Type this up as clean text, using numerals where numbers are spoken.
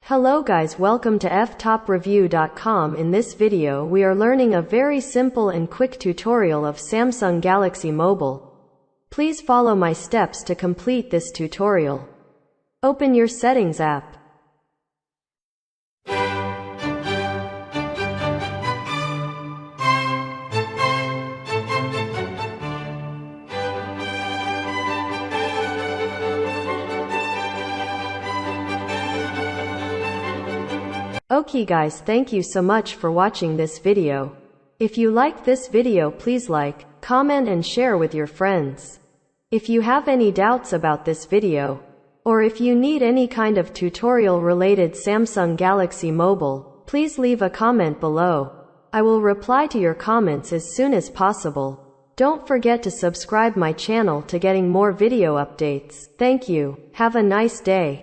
Hello guys, welcome to Ftopreview.com. In this video we are learning a very simple and quick tutorial of Samsung Galaxy Mobile. Please follow my steps to complete this tutorial. Open your Settings app. Okay guys, thank you so much for watching this video. If you like this video, please like, comment and share with your friends. If you have any doubts about this video, or if you need any kind of tutorial related Samsung Galaxy Mobile, please leave a comment below. I will reply to your comments as soon as possible. Don't forget to subscribe my channel to getting more video updates. Thank you. Have a nice day.